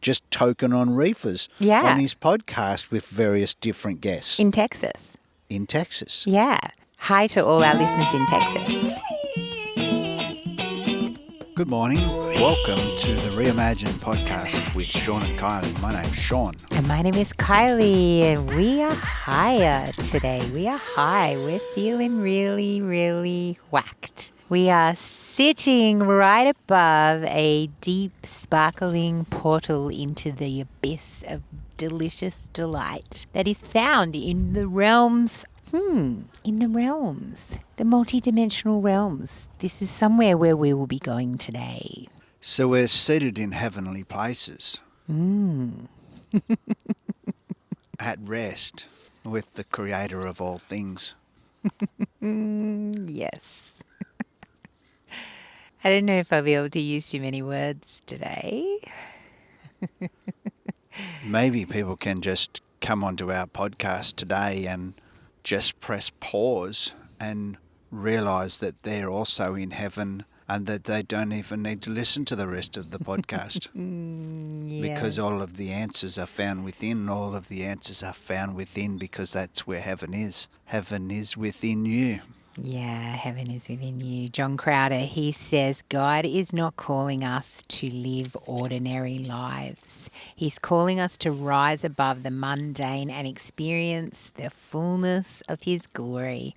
just token on reefers on his podcast with various different guests. In Texas. In Texas. Yeah. Hi to all our listeners in Texas. Good morning. Welcome to the Reimagined podcast with Sean and Kylie. My name's Sean. And my name is Kylie, and we are higher today. We are high. We're feeling really, really whacked. We are sitting right above a deep, sparkling portal into the abyss of delicious delight that is found in the realms. The multidimensional realms. This is somewhere where we will be going today. So we're seated in heavenly places. At rest with the creator of all things. Yes. I don't know if I'll be able to use too many words today. Maybe people can just come onto our podcast today and just press pause and realize that they're also in heaven and that they don't even need to listen to the rest of the podcast. Because all of the answers are found within. All of the answers are found within because that's where heaven is. Heaven is within you. Yeah, heaven is within you. John Crowder, he says, God is not calling us to live ordinary lives. He's calling us to rise above the mundane and experience the fullness of his glory.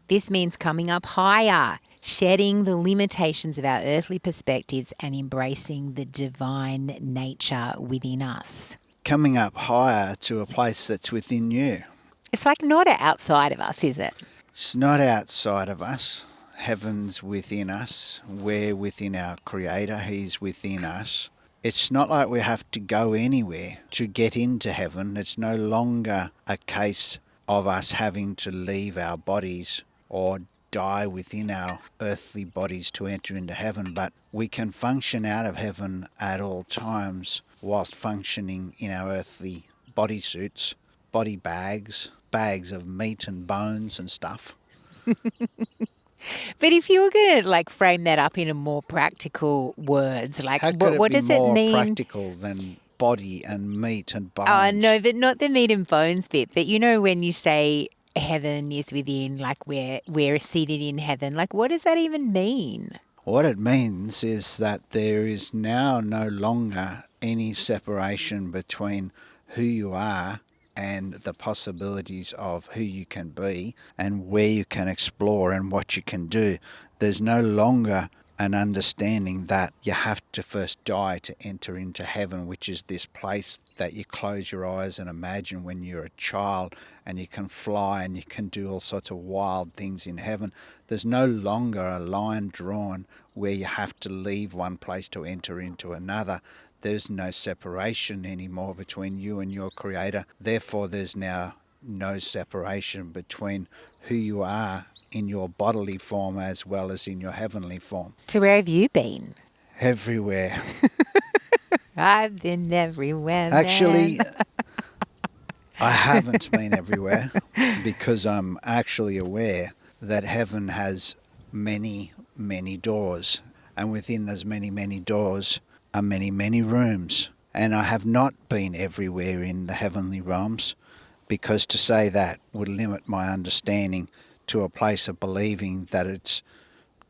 This means coming up higher, shedding the limitations of our earthly perspectives and embracing the divine nature within us. Coming up higher to a place that's within you. It's like not outside of us, is it? It's not outside of us. Heaven's within us. We're within our Creator. He's within us. It's not like we have to go anywhere to get into heaven. It's no longer a case of us having to leave our bodies or die within our earthly bodies to enter into heaven, but we can function out of heaven at all times whilst functioning in our earthly bodysuits, body bags of meat and bones and stuff. But if you were going to frame that up in a more practical words, How could what does it mean? It be more practical than body and meat and bones? Oh, no, but not the meat and bones bit. But you know when you say heaven is within, we're seated in heaven, what does that even mean? What it means is that there is now no longer any separation between who you are and the possibilities of who you can be and where you can explore and what you can do. There's no longer an understanding that you have to first die to enter into heaven, which is this place that you close your eyes and imagine when you're a child and you can fly and you can do all sorts of wild things in heaven. There's no longer a line drawn where you have to leave one place to enter into another. There's no separation anymore between you and your Creator. Therefore, there's now no separation between who you are in your bodily form as well as in your heavenly form. So where have you been? Everywhere. I've been everywhere. Actually, I haven't been everywhere because I'm actually aware that heaven has many, many doors. And within those many, many doors are many, many rooms. And I have not been everywhere in the heavenly realms because to say that would limit my understanding to a place of believing that it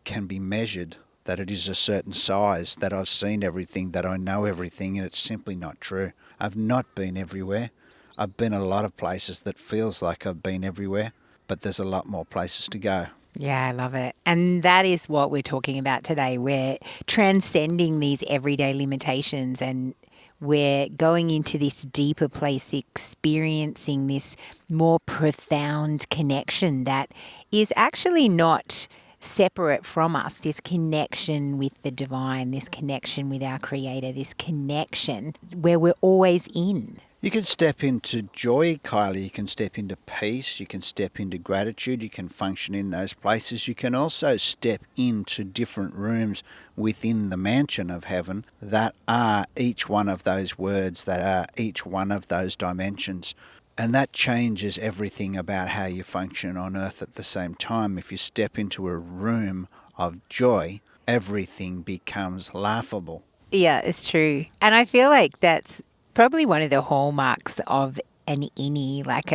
can be measured, that it is a certain size, that I've seen everything, that I know everything, and it's simply not true. I've not been everywhere. I've been a lot of places that feels like I've been everywhere, but there's a lot more places to go. Yeah, I love it. And that is what we're talking about today. We're transcending these everyday limitations and we're going into this deeper place, experiencing this more profound connection that is actually not separate from us, this connection with the divine, this connection with our Creator, this connection where we're always in. You can step into joy, Kylie. You can step into peace. You can step into gratitude. You can function in those places. You can also step into different rooms within the mansion of heaven that are each one of those words, that are each one of those dimensions. And that changes everything about how you function on earth at the same time. If you step into a room of joy, everything becomes laughable. Yeah, it's true. And I feel like that's probably one of the hallmarks of an innie, like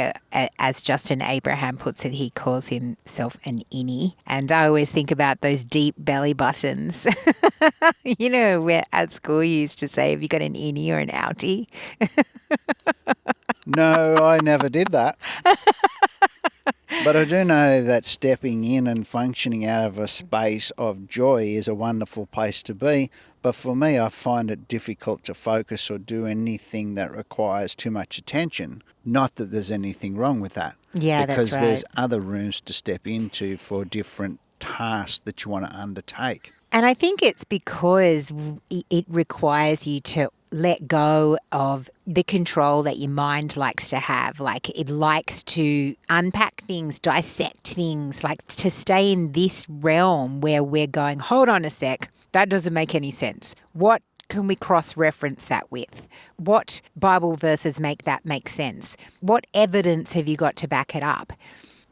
as Justin Abraham puts it, he calls himself an innie. And I always think about those deep belly buttons. You know, where at school you used to say, have you got an innie or an outie? No, I never did that. But I do know that stepping in and functioning out of a space of joy is a wonderful place to be. But for me, I find it difficult to focus or do anything that requires too much attention. Not that there's anything wrong with that, Yeah, that's because right. there's other rooms to step into for different tasks that you want to undertake. And I think it's because it requires you to let go of the control that your mind likes to have. Like it likes to unpack things, dissect things, like to stay in this realm where we're going, hold on a sec, that doesn't make any sense. What can we cross reference that with? What Bible verses make that make sense? What evidence have you got to back it up?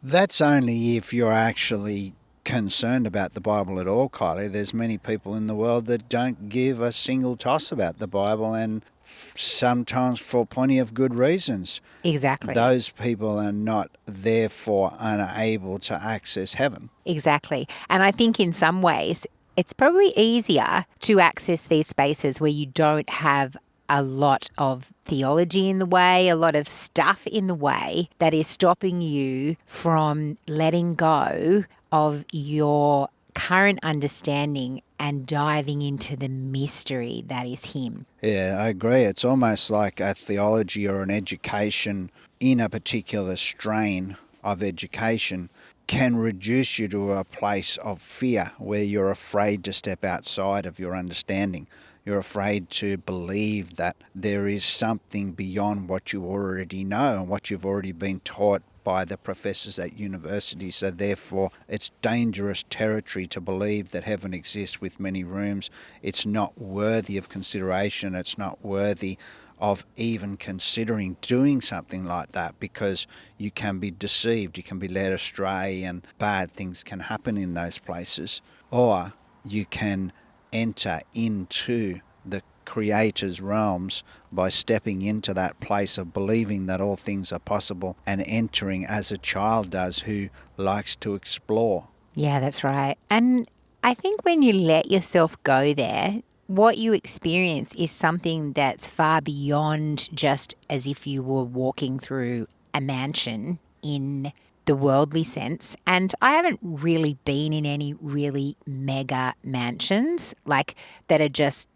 That's only if you're actually concerned about the Bible at all, Kylie. There's many people in the world that don't give a single toss about the Bible, and sometimes for plenty of good reasons. Exactly. Those people are not therefore unable to access heaven. Exactly. And I think in some ways, it's probably easier to access these spaces where you don't have a lot of theology in the way, a lot of stuff in the way that is stopping you from letting go of your current understanding and diving into the mystery that is Him. Yeah, I agree. It's almost like a theology or an education in a particular strain of education can reduce you to a place of fear where you're afraid to step outside of your understanding. You're afraid to believe that there is something beyond what you already know and what you've already been taught by the professors at university. So therefore, it's dangerous territory to believe that heaven exists with many rooms. It's not worthy of consideration. It's not worthy of even considering doing something like that, because you can be deceived, you can be led astray, and bad things can happen in those places. Or you can enter into the Creator's realms by stepping into that place of believing that all things are possible and entering as a child does who likes to explore. Yeah, that's right. And I think when you let yourself go there, what you experience is something that's far beyond just as if you were walking through a mansion in the worldly sense. And I haven't really been in any really mega mansions like that are just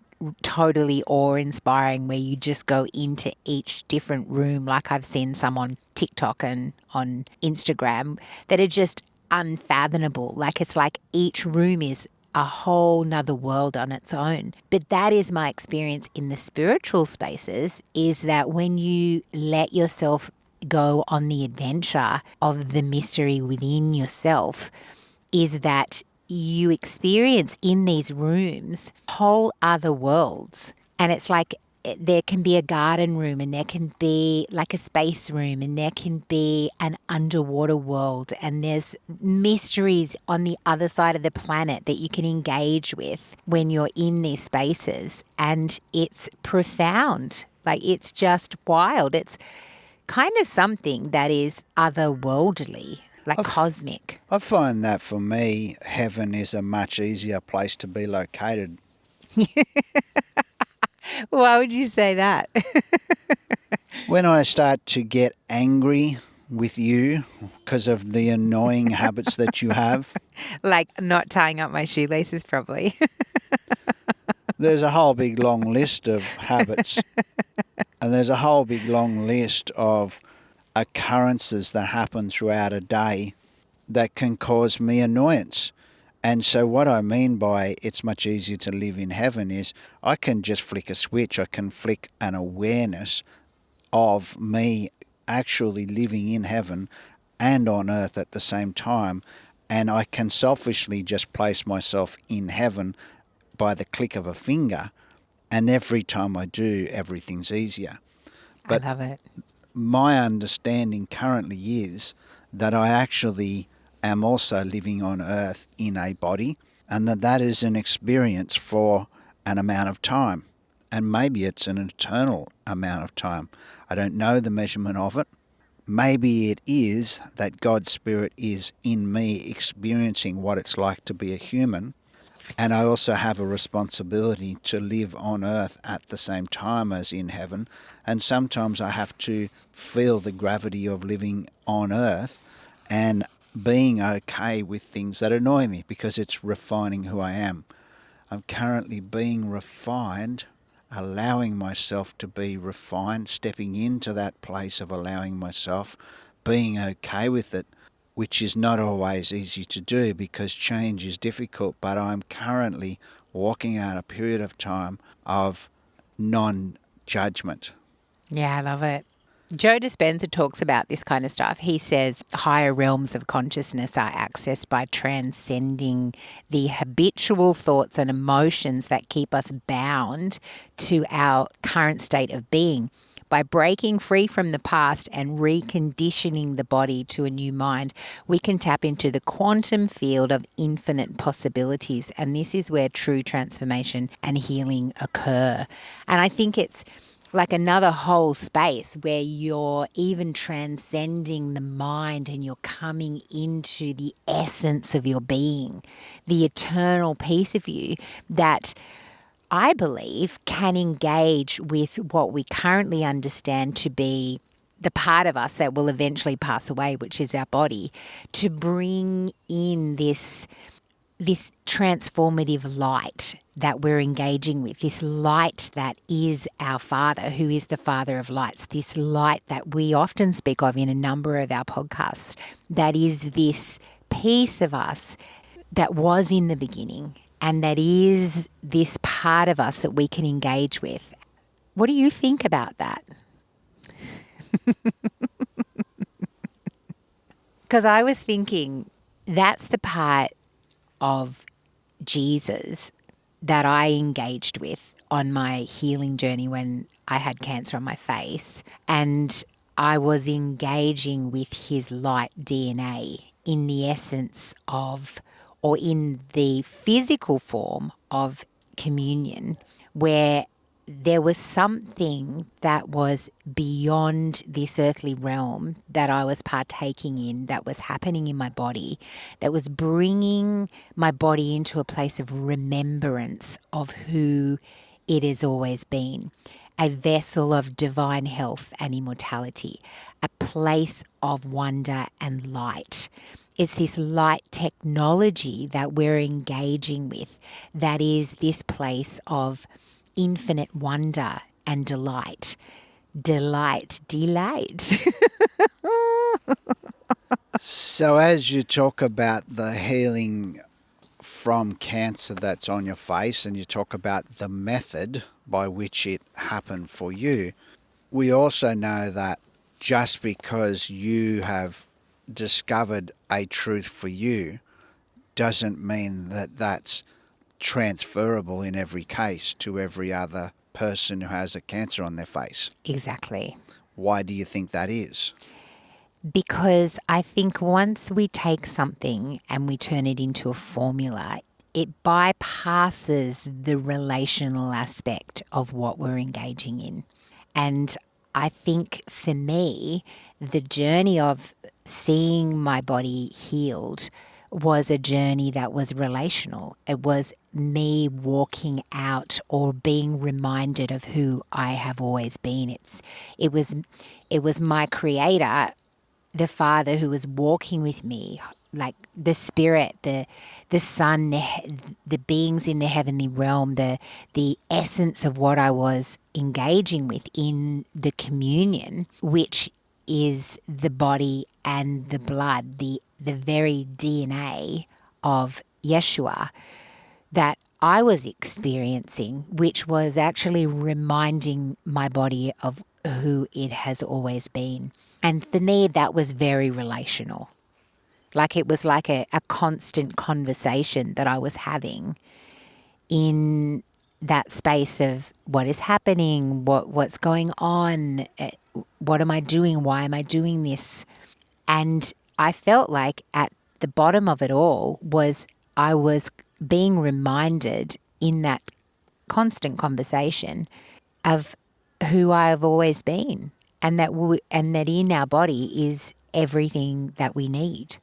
totally awe-inspiring where you just go into each different room like I've seen some on TikTok and on Instagram that are just unfathomable. Like it's like each room is a whole nother world on its own. But that is my experience in the spiritual spaces, is that when you let yourself go on the adventure of the mystery within yourself, is that you experience in these rooms whole other worlds. And it's like there can be a garden room and there can be like a space room and there can be an underwater world and there's mysteries on the other side of the planet that you can engage with when you're in these spaces. And it's profound. Like it's just wild. It's kind of something that is otherworldly, like cosmic. I find that for me, heaven is a much easier place to be located. Why would you say that? When I start to get angry with you because of the annoying habits that you have, Like not tying up my shoelaces properly. there's a whole big long list of habits, and there's a whole big long list of occurrences that happen throughout a day that can cause me annoyance. And so what I mean by it's much easier to live in heaven is I can just flick a switch. I can flick an awareness of me actually living in heaven and on earth at the same time. And I can selfishly just place myself in heaven by the click of a finger. And every time I do, everything's easier. I But love it. my understanding currently is that I actually am also living on earth in a body, and that is an experience for an amount of time. And maybe it's an eternal amount of time. I don't know the measurement of it. Maybe it is that God's Spirit is in me experiencing what it's like to be a human. And I also have a responsibility to live on earth at the same time as in heaven. And sometimes I have to feel the gravity of living on earth and being okay with things that annoy me because it's refining who I am. I'm currently being refined, allowing myself to be refined, stepping into that place of allowing myself, being okay with it, which is not always easy to do because change is difficult, but I'm currently walking out a period of time of non-judgment. Yeah, I love it. Joe Dispenza talks about this kind of stuff. He says higher realms of consciousness are accessed by transcending the habitual thoughts and emotions that keep us bound to our current state of being. By breaking free from the past and reconditioning the body to a new mind, we can tap into the quantum field of infinite possibilities. And this is where true transformation and healing occur. And I think it's like another whole space where you're even transcending the mind and you're coming into the essence of your being, the eternal piece of you that I believe can engage with what we currently understand to be the part of us that will eventually pass away, which is our body, to bring in this transformative light that we're engaging with, this light that is our Father, who is the Father of lights, this light that we often speak of in a number of our podcasts, that is this piece of us that was in the beginning and that is this part of us that we can engage with. What do you think about that? Because I was thinking that's the part of Jesus that I engaged with on my healing journey when I had cancer on my face. And I was engaging with his light DNA in the essence of, or in the physical form of communion, where there was something that was beyond this earthly realm that I was partaking in, that was happening in my body, that was bringing my body into a place of remembrance of who it has always been. A vessel of divine health and immortality, a place of wonder and light. It's this light technology that we're engaging with that is this place of infinite wonder and delight. Delight. So as you talk about the healing from cancer that's on your face and you talk about the method by which it happened for you, we also know that just because you have discovered a truth for you doesn't mean that that's transferable in every case to every other person who has a cancer on their face. Exactly. Why do you think that is? Because I think once we take something and we turn it into a formula, it bypasses the relational aspect of what we're engaging in. And I think for me, the journey of seeing my body healed was a journey that was relational. It was me walking out or being reminded of who I have always been. It was my creator, the Father, who was walking with me, like the Spirit, the Son, the beings in the heavenly realm, the essence of what I was engaging with in the communion, which is the body and the blood, the very DNA of Yeshua that I was experiencing, which was actually reminding my body of who it has always been. And for me, that was very relational. Like it was like a constant conversation that I was having in that space of what is happening, what's going on, what am I doing, why am I doing this? And I felt like at the bottom of it all was I was being reminded in that constant conversation of who I've always been, and that in our body is everything that we need.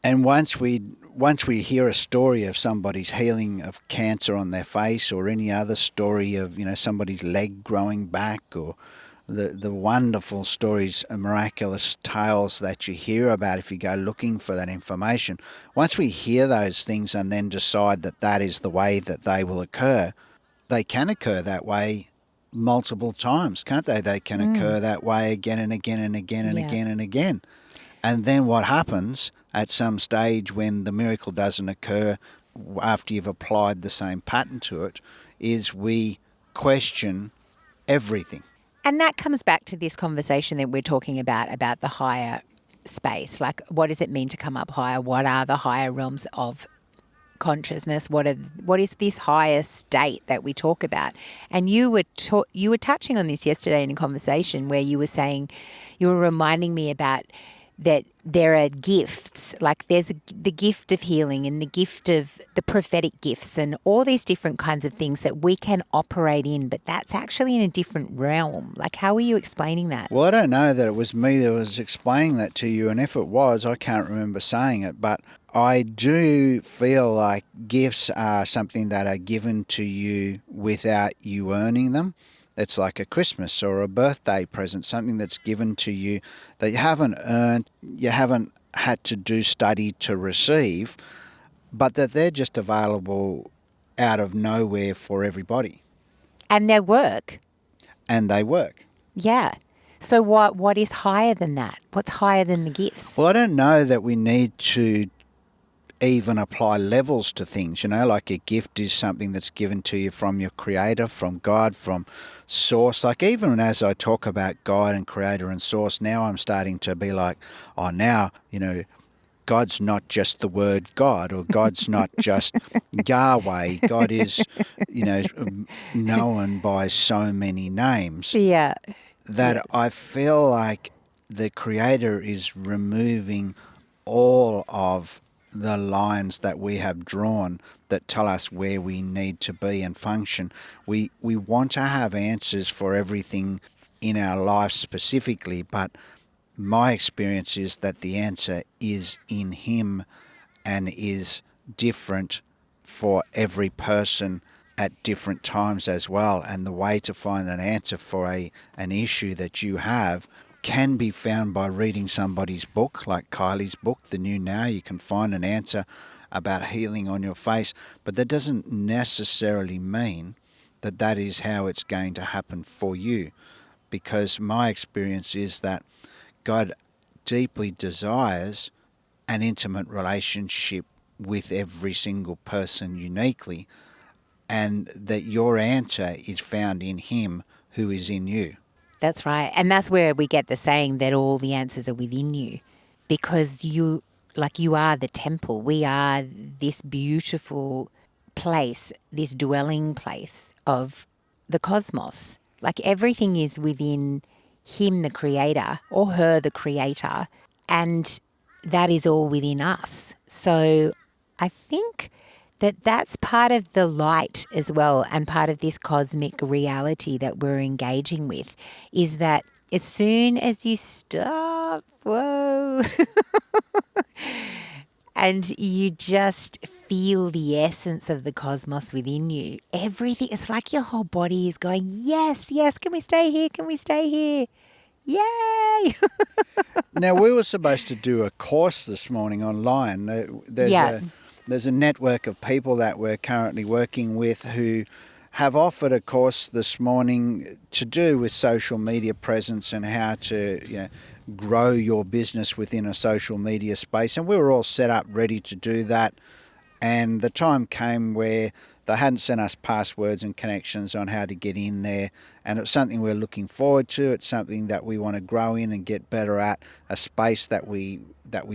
And once we hear a story of somebody's healing of cancer on their face, or any other story of somebody's leg growing back, or the wonderful stories and miraculous tales that you hear about if you go looking for that information, once we hear those things and then decide that that is the way that they will occur, they can occur that way multiple times, can't they? They can occur that way again and again and again and Yeah. again and again. And then what happens at some stage when the miracle doesn't occur after you've applied the same pattern to it is we question everything. And that comes back to this conversation that we're talking about the higher space. Like, what does it mean to come up higher? What are the higher realms of consciousness? What is this higher state that we talk about? And you were touching on this yesterday in a conversation where you were reminding me about that there are gifts, like there's the gift of healing and the gift of the prophetic gifts and all these different kinds of things that we can operate in, but that's actually in a different realm. Like, how are you explaining that? Well, I don't know that it was me that was explaining that to you, and if it was, I can't remember saying it, but I do feel like gifts are something that are given to you without you earning them. It's like a Christmas or a birthday present, something that's given to you that you haven't earned, you haven't had to do study to receive, but that they're just available out of nowhere for everybody. And their work. And they work. Yeah. So what is higher than that? What's higher than the gifts? Well, I don't know that we need to even apply levels to things, like a gift is something that's given to you from your creator, from God, from source. Like, even as I talk about God and creator and source, now I'm starting to be like, oh, now, God's not just the word God, or God's not just Yahweh. God is, known by so many names. Yeah. That Yes. I feel like the creator is removing all of the lines that we have drawn that tell us where we need to be and function. We want to have answers for everything in our life specifically, but my experience is that the answer is in him and is different for every person at different times as well. And the way to find an answer for an issue that you have can be found by reading somebody's book, like Kylie's book, The New Now. You can find an answer about healing on your face, but that doesn't necessarily mean that that is how it's going to happen for you, because my experience is that God deeply desires an intimate relationship with every single person uniquely, and that your answer is found in him who is in you. That's right. And that's where we get the saying that all the answers are within you, because you are the temple. We are this beautiful place, this dwelling place of the cosmos. Like, everything is within him, the creator, or her, the creator, and that is all within us. So I think that that's part of the light as well, and part of this cosmic reality that we're engaging with, is that as soon as you stop, whoa, and you just feel the essence of the cosmos within you, everything, it's like your whole body is going, yes, yes, can we stay here? Can we stay here? Yay! Now, we were supposed to do a course this morning online. There's a network of people that we're currently working with who have offered a course this morning to do with social media presence and how to grow your business within a social media space. And we were all set up ready to do that. And the time came where they hadn't sent us passwords and connections on how to get in there. And it's something we're looking forward to. It's something that we want to grow in and get better at, a space that we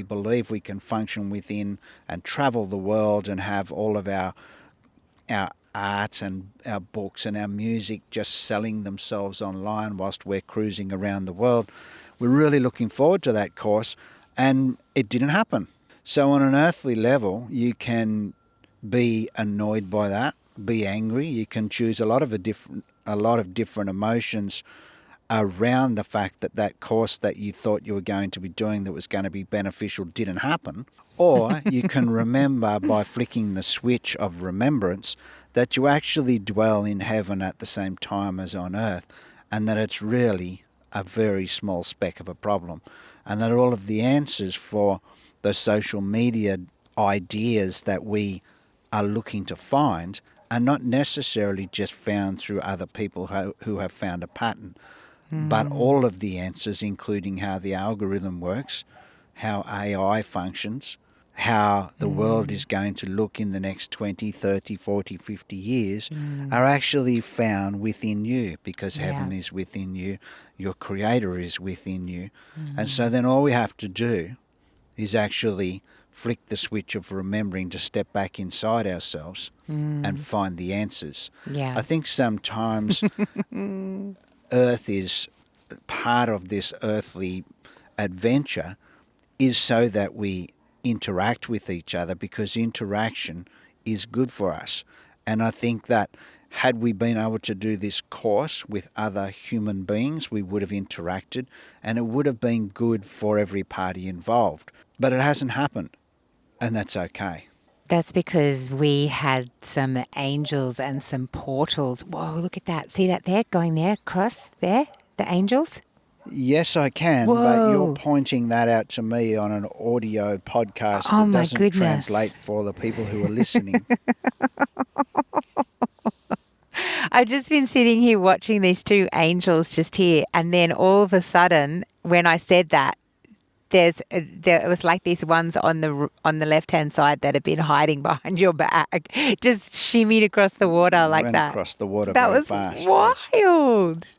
believe we can function within and travel the world and have all of our art and our books and our music just selling themselves online whilst we're cruising around the world. We're really looking forward to that course, and it didn't happen. So on an earthly level, you can be annoyed by that. be angry. You can choose a lot of different emotions around the fact that that course that you thought you were going to be doing that was going to be beneficial didn't happen. Or you can remember by flicking the switch of remembrance that you actually dwell in heaven at the same time as on earth, and that it's really a very small speck of a problem, and that all of the answers for the social media ideas that we are looking to find are not necessarily just found through other people who have found a pattern, but all of the answers, including how the algorithm works, how AI functions, how the world is going to look in the next 20, 30, 40, 50 years, are actually found within you, because heaven is within you, your creator is within you. And so then all we have to do is actually flick the switch of remembering to step back inside ourselves and find the answers. Yeah. I think sometimes Earth is part of this earthly adventure is so that we interact with each other, because interaction is good for us. And I think that had we been able to do this course with other human beings, we would have interacted and it would have been good for every party involved. But it hasn't happened, and that's okay. That's because we had some angels and some portals. Whoa, look at that. See that there? Going there, across there? The angels? Yes, I can, but you're Whoa. pointing that out to me on an audio podcast Oh that my doesn't goodness. translate for the people who are listening. I've just been sitting here watching these two angels just here, and then all of a sudden, when I said that, there it was like these ones on the left hand side that had been hiding behind your back, just shimmied across the water like Went that. across the water That very was fast. Yes. wild.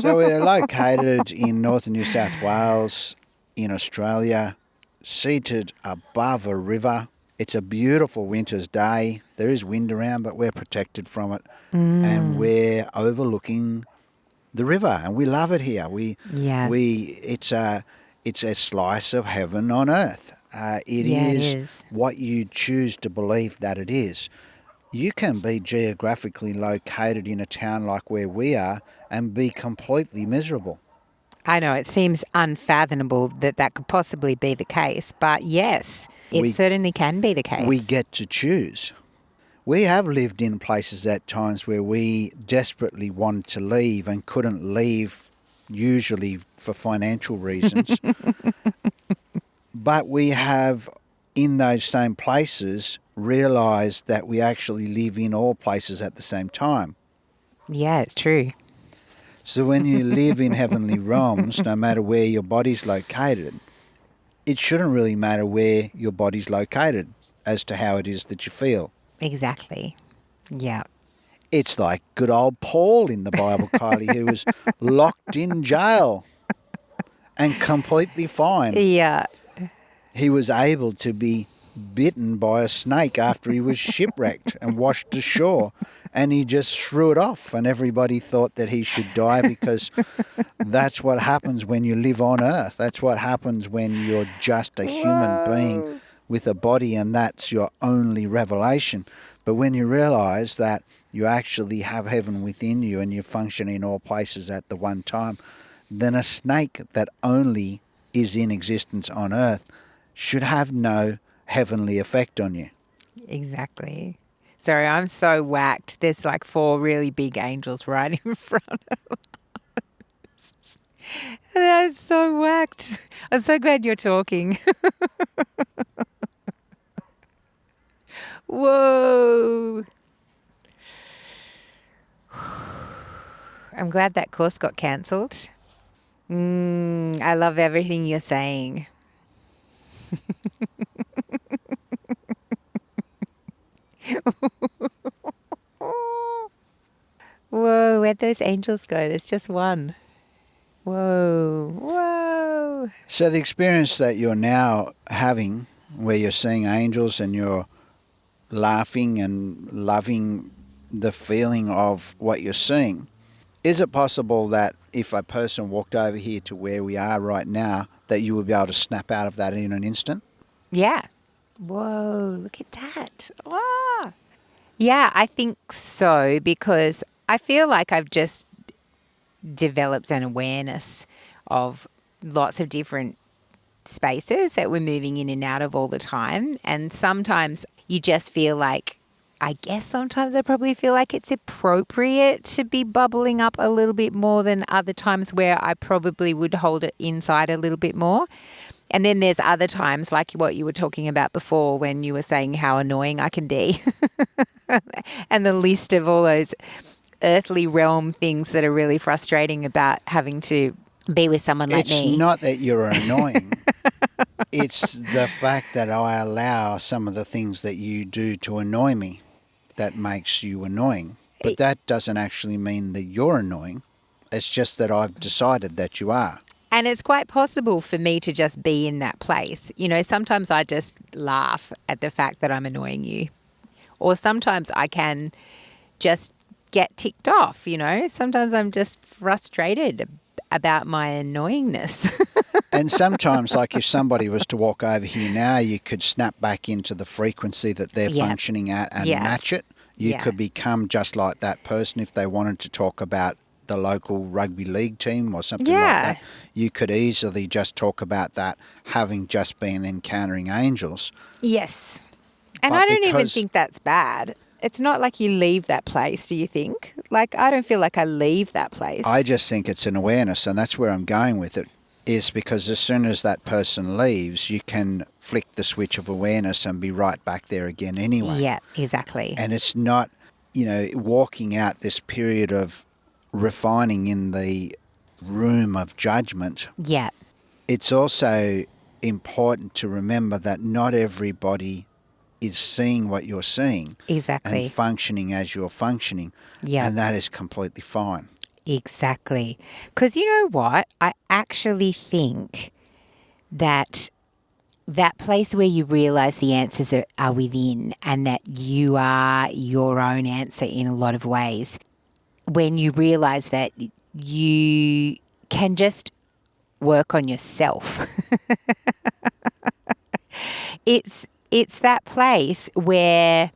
So we're located in northern New South Wales, in Australia, seated above a river. It's a beautiful winter's day. There is wind around, but we're protected from it. And we're overlooking the river, and we love it here. Yeah. It's a slice of heaven on earth. It Yeah, it is is. what you choose to believe that it is. You can be geographically located in a town like where we are and be completely miserable. I know it seems unfathomable that that could possibly be the case, but yes, it We certainly can be the case. we get to choose. We have lived in places at times where we desperately wanted to leave and couldn't leave, usually for financial reasons. But we have, in those same places, realised that we actually live in all places at the same time. Yeah, it's true. So when you live in heavenly realms, no matter where your body's located, it shouldn't really matter where your body's located as to how it is that you feel. Exactly. Yeah. It's like good old Paul in the Bible, Kylie, who was locked in jail and completely fine. Yeah. He was able to be bitten by a snake after he was shipwrecked and washed ashore, and he just threw it off, and everybody thought that he should die, because that's what happens when you live on earth. That's what happens when you're just a human being with a body, and that's your only revelation. But when you realize that you actually have heaven within you and you function in all places at the one time, then a snake that only is in existence on earth should have no heavenly effect on you. Exactly. Sorry, I'm so whacked. There's like 4 really big angels right in front of us. And I'm so whacked. I'm so glad you're talking. Whoa. I'm glad that course got cancelled. I love everything you're saying. Whoa, where'd those angels go? There's just one. Whoa, whoa. So the experience that you're now having, where you're seeing angels and you're laughing and loving the feeling of what you're seeing, is it possible that if a person walked over here to where we are right now, that you would be able to snap out of that in an instant? Yeah. Whoa, look at that. Ah. Yeah, I think so, because I feel like I've just developed an awareness of lots of different spaces that we're moving in and out of all the time. And sometimes you just feel like, I guess sometimes I probably feel like it's appropriate to be bubbling up a little bit more than other times where I probably would hold it inside a little bit more. And then there's other times, like what you were talking about before, when you were saying how annoying I can be, and the list of all those earthly realm things that are really frustrating about having to be with someone like It's me. not that you're annoying. It's the fact that I allow some of the things that you do to annoy me that makes you annoying. But that doesn't actually mean that you're annoying. It's just that I've decided that you are. And it's quite possible for me to just be in that place. You know, sometimes I just laugh at the fact that I'm annoying you. Or sometimes I can just get ticked off, you know. Sometimes I'm just frustrated about my annoyingness. And sometimes, like if somebody was to walk over here now, you could snap back into the frequency that they're Yeah. functioning at and Yeah. match it. You Yeah. could become just like that person if they wanted to talk about the local rugby league team or something like Yeah. that. You could easily just talk about that having just been encountering angels. Yes. And But I don't even because- think that's bad. It's not like you leave that place, do you think? Like, I don't feel like I leave that place. I just think it's an awareness, and that's where I'm going with it, is because as soon as that person leaves, you can flick the switch of awareness and be right back there again anyway. Yeah, exactly. And it's not, walking out this period of refining in the room of judgment. Yeah. It's also important to remember that not everybody is seeing what you're seeing Exactly. and functioning as you're functioning. Yeah. And that is completely fine. Exactly. Because you know what? I actually think that place where you realize the answers are within, and that you are your own answer in a lot of ways, when you realize that you can just work on yourself. It's that place where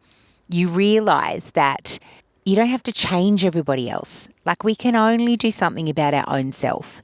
you realize that you don't have to change everybody else. Like, we can only do something about our own self.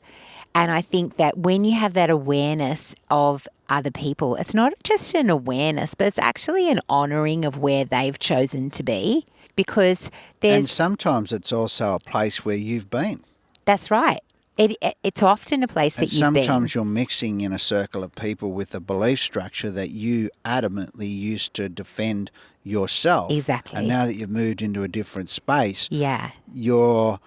And I think that when you have that awareness of other people, it's not just an awareness, but it's actually an honouring of where they've chosen to be. Because And sometimes it's also a place where you've been. that's right. It's often a place that And you've been. sometimes you're mixing in a circle of people with a belief structure that you adamantly used to defend yourself. Exactly. And now that you've moved into a different space, Yeah. you're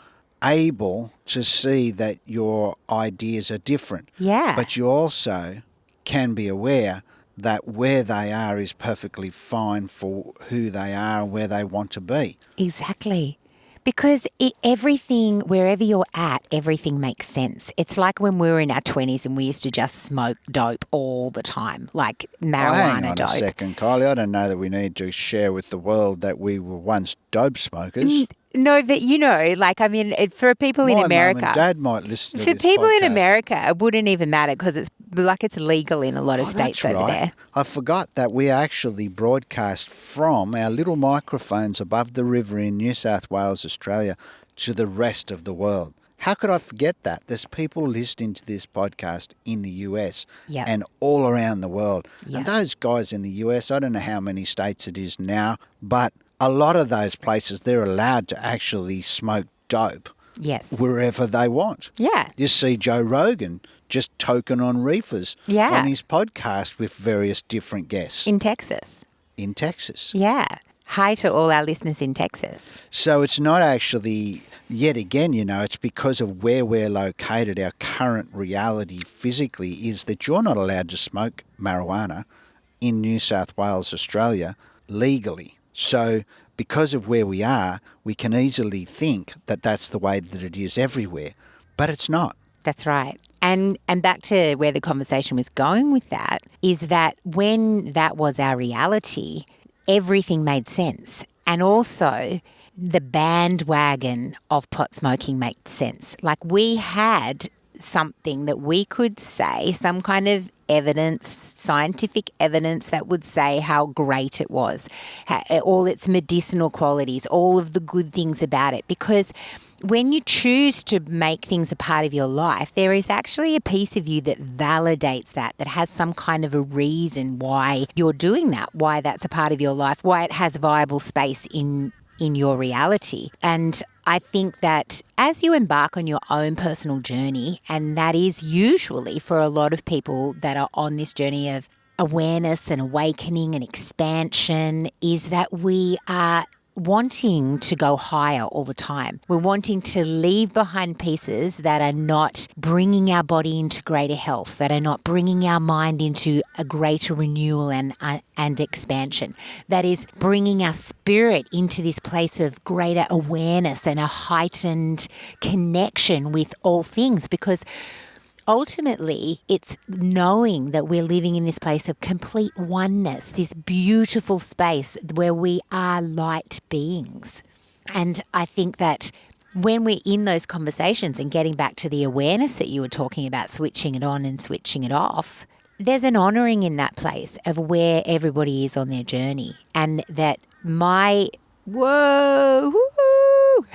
able to see that your ideas are different. Yeah. But you also can be aware that where they are is perfectly fine for who they are and where they want to be. Exactly. Because everything, wherever you're at, everything makes sense. It's like when we were in our 20s and we used to just smoke dope all the time, like marijuana Hang on dope. a second, Kylie. I don't know that we need to share with the world that we were once dope smokers. No, but for people in My America, mum and dad might listen to for this people in podcast. America, it wouldn't even matter because it's legal in a lot of states That's over right. there. I forgot that we actually broadcast from our little microphones above the river in New South Wales, Australia, to the rest of the world. How could I forget that? There's people listening to this podcast in the US Yep. and all around the world. Yep. And those guys in the US, I don't know how many states it is now, but a lot of those places, they're allowed to actually smoke dope Yes. wherever they want. Yeah. You see Joe Rogan just toking on reefers Yeah. on his podcast with various different guests In Texas. in Texas. Yeah. Hi to all our listeners in Texas. So it's not actually, yet again, it's because of where we're located. Our current reality physically is that you're not allowed to smoke marijuana in New South Wales, Australia, legally. So because of where we are, we can easily think that that's the way that it is everywhere, but it's not. That's right. And back to where the conversation was going with that is that when that was our reality, everything made sense. And also the bandwagon of pot smoking made sense. Like, we had something that we could say, some kind of evidence, scientific evidence that would say how great it was, all its medicinal qualities, all of the good things about it. Because when you choose to make things a part of your life, there is actually a piece of you that validates that has some kind of a reason why you're doing that, why that's a part of your life, why it has viable space in your reality. And I think that as you embark on your own personal journey, and that is usually for a lot of people that are on this journey of awareness and awakening and expansion, is that we are wanting to go higher all the time. We're wanting to leave behind pieces that are not bringing our body into greater health, that are not bringing our mind into a greater renewal and expansion, that is bringing our spirit into this place of greater awareness and a heightened connection with all things. Because ultimately, it's knowing that we're living in this place of complete oneness, this beautiful space where we are light beings. And I think that when we're in those conversations and getting back to the awareness that you were talking about, switching it on and switching it off, there's an honouring in that place of where everybody is on their journey. And that whoa, woo!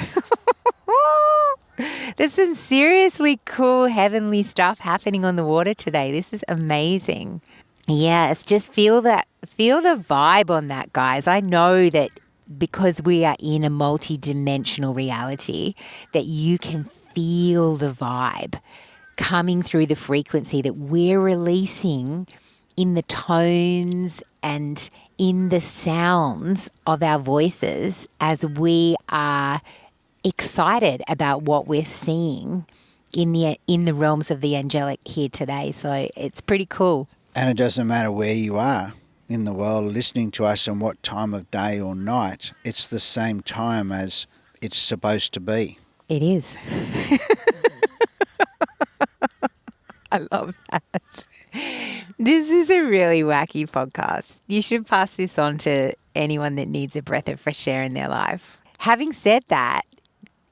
There's some seriously cool heavenly stuff happening on the water today. This is amazing. Yes, just feel the vibe on that, guys. I know that because we are in a multi-dimensional reality, that you can feel the vibe coming through the frequency that we're releasing in the tones and in the sounds of our voices as we are excited about what we're seeing in the realms of the angelic here today. So it's pretty cool. And it doesn't matter where you are in the world listening to us and what time of day or night, it's the same time as it's supposed to be. It is. I love that. This is a really wacky podcast. You should pass this on to anyone that needs a breath of fresh air in their life. Having said that,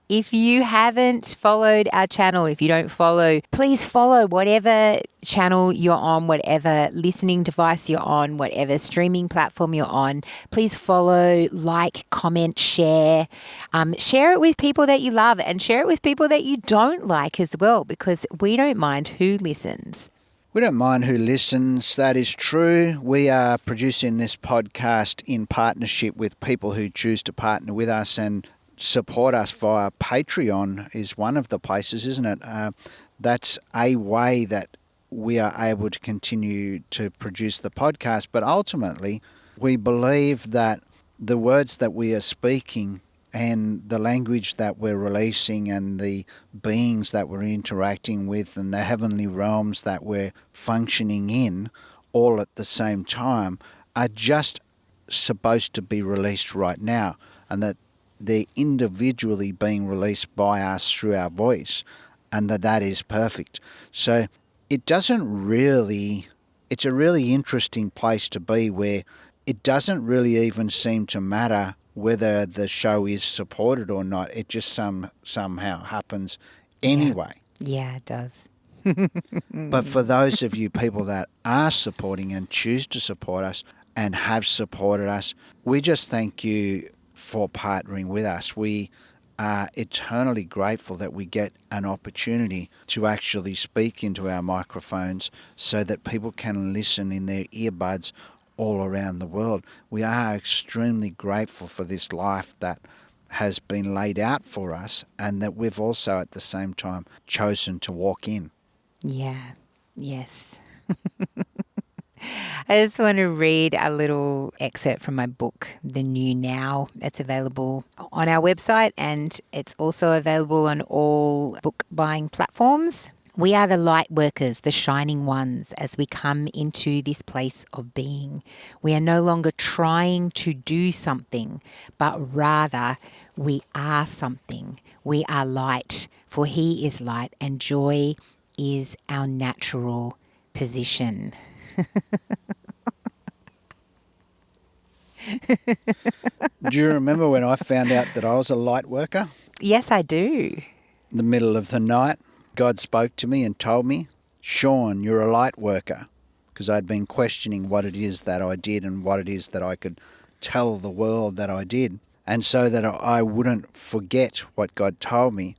if you haven't followed our channel, if you don't follow, please follow whatever channel you're on, whatever listening device you're on, whatever streaming platform you're on. Please follow, like, comment, share. Share it with people that you love and share it with people that you don't like as well, because we don't mind who listens. We don't mind who listens, that is true. We are producing this podcast in partnership with people who choose to partner with us and support us via Patreon is one of the places, isn't it? That's a way that we are able to continue to produce the podcast. But ultimately, we believe that the words that we are speaking and the language that we're releasing and the beings that we're interacting with and the heavenly realms that we're functioning in all at the same time are just supposed to be released right now, and that they're individually being released by us through our voice, and that is perfect. So it's a really interesting place to be, where it doesn't really even seem to matter whether the show is supported or not. It just somehow happens anyway. Yeah, it does. But for those of you people that are supporting and choose to support us and have supported us, we just thank you for partnering with us. We are eternally grateful that we get an opportunity to actually speak into our microphones so that people can listen in their earbuds all around the world. We are extremely grateful for this life that has been laid out for us and that we've also at the same time chosen to walk in. Yeah. Yes. I just want to read a little excerpt from my book, The New Now. It's available on our website and it's also available on all book buying platforms. We are the light workers, the shining ones, as we come into this place of being. We are no longer trying to do something, but rather we are something. We are light, for He is light, and joy is our natural position. Do you remember when I found out that I was a light worker? Yes, I do. In the middle of the night, God spoke to me and told me, Sean, you're a light worker, because I'd been questioning what it is that I did and what it is that I could tell the world that I did. And so that I wouldn't forget what God told me,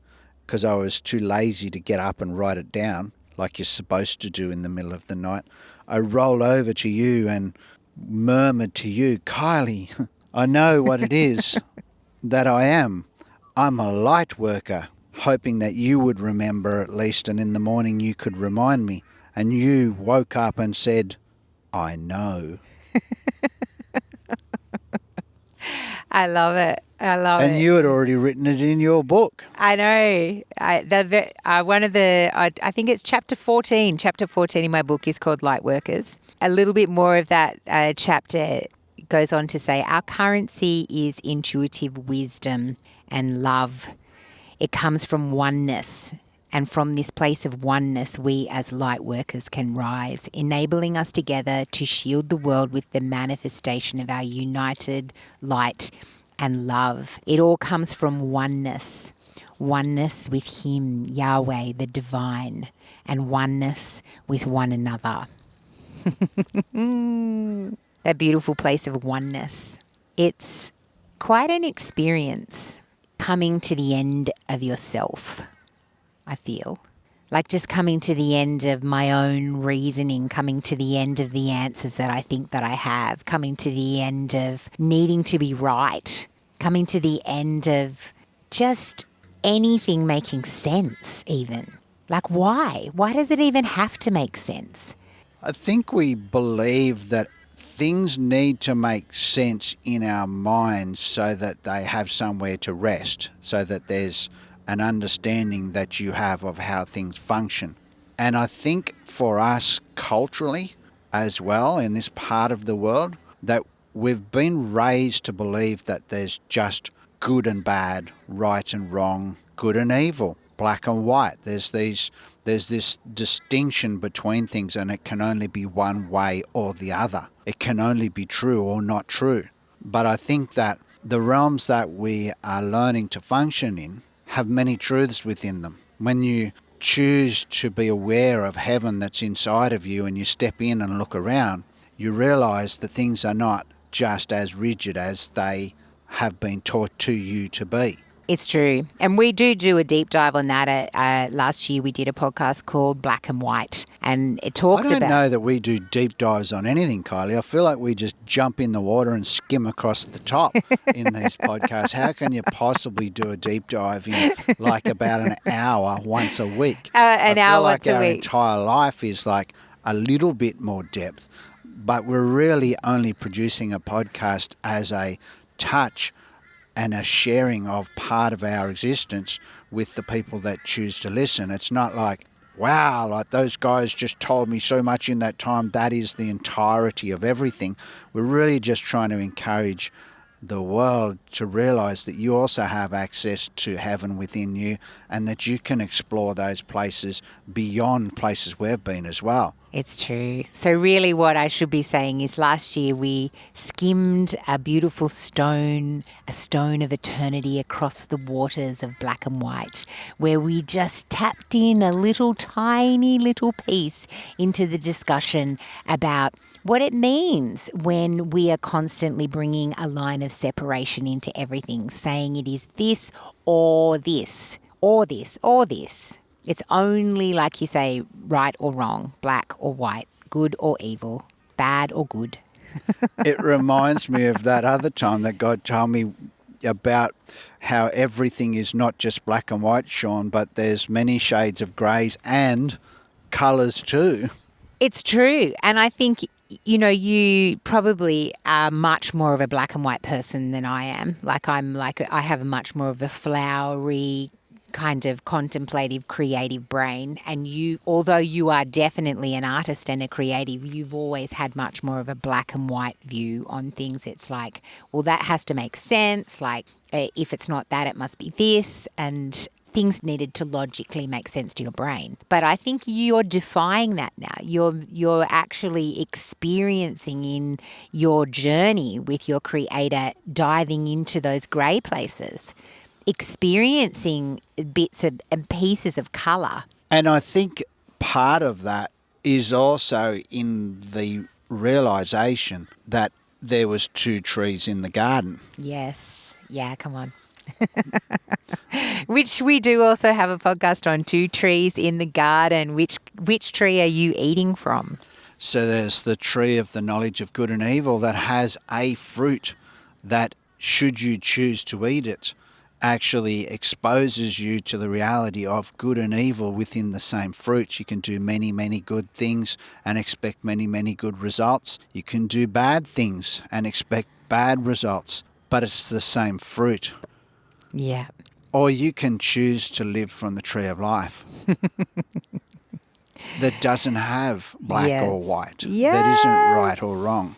because I was too lazy to get up and write it down like you're supposed to do in the middle of the night, I rolled over to you and murmured to you, Kylie, I know what it is that I am. I'm a light worker, hoping that you would remember at least, and in the morning you could remind me. And you woke up and said, I know. I love it. I love And it. you had already written it in your book. I know. I think it's chapter 14. Chapter 14 in my book is called Light Workers. A little bit more of that chapter goes on to say our currency is intuitive wisdom and love. It comes from oneness. And from this place of oneness, we as light workers can rise, enabling us together to shield the world with the manifestation of our united light and love. It all comes from oneness. Oneness with Him, Yahweh, the divine, and oneness with one another. That beautiful place of oneness. It's quite an experience coming to the end of yourself. I feel like just coming to the end of my own reasoning, coming to the end of the answers that I think that I have, coming to the end of needing to be right, coming to the end of just anything making sense even. Like why? Why does it even have to make sense? I think we believe that things need to make sense in our minds so that they have somewhere to rest, so that there's an understanding that you have of how things function. And I think for us culturally as well in this part of the world, that we've been raised to believe that there's just good and bad, right and wrong, good and evil, black and white. There's this distinction between things, and it can only be one way or the other. It can only be true or not true. But I think that the realms that we are learning to function in have many truths within them. When you choose to be aware of heaven that's inside of you and you step in and look around, you realize that things are not just as rigid as they have been taught to you to be. It's true. And we do a deep dive on that. Last year we did a podcast called Black and White, and it talks about... I don't know that we do deep dives on anything, Kylie. I feel like we just jump in the water and skim across the top in these podcasts. How can you possibly do a deep dive in like about an hour once a week? An hour once a week. Our entire life is like a little bit more depth, but we're really only producing a podcast as a touch and a sharing of part of our existence with the people that choose to listen. It's not like, wow, like those guys just told me so much in that time, that is the entirety of everything. We're really just trying to encourage the world to realize that you also have access to heaven within you, and that you can explore those places beyond places we've been as well. It's true. So really what I should be saying is last year we skimmed a beautiful stone, a stone of eternity across the waters of black and white, where we just tapped in a little tiny little piece into the discussion about what it means when we are constantly bringing a line of separation into everything, saying it is this or this, or this or this. It's only, like you say, right or wrong, black or white, good or evil, bad or good. It reminds me of that other time that God told me about how everything is not just black and white, Sean, but there's many shades of greys and colours too. It's true. And I think, you probably are much more of a black and white person than I am. I have much more of a flowery, kind of contemplative, creative brain. And although you are definitely an artist and a creative, you've always had much more of a black and white view on things. It's like, well, that has to make sense. Like, if it's not that, it must be this. And things needed to logically make sense to your brain. But I think you're defying that now. You're actually experiencing in your journey with your creator, diving into those grey places, experiencing bits and pieces of colour And I think part of that is also in the realization that there was two trees in the garden. Yes. Yeah, come on. Which we do also have a podcast on, two trees in the garden. Which tree are you eating from? So there's the tree of the knowledge of good and evil that has a fruit that, should you choose to eat it, actually exposes you to the reality of good and evil within the same fruit. You can do many, many good things and expect many, many good results. You can do bad things and expect bad results, but it's the same fruit. Yeah. Or you can choose to live from the tree of life that doesn't have black or white, that isn't right or wrong,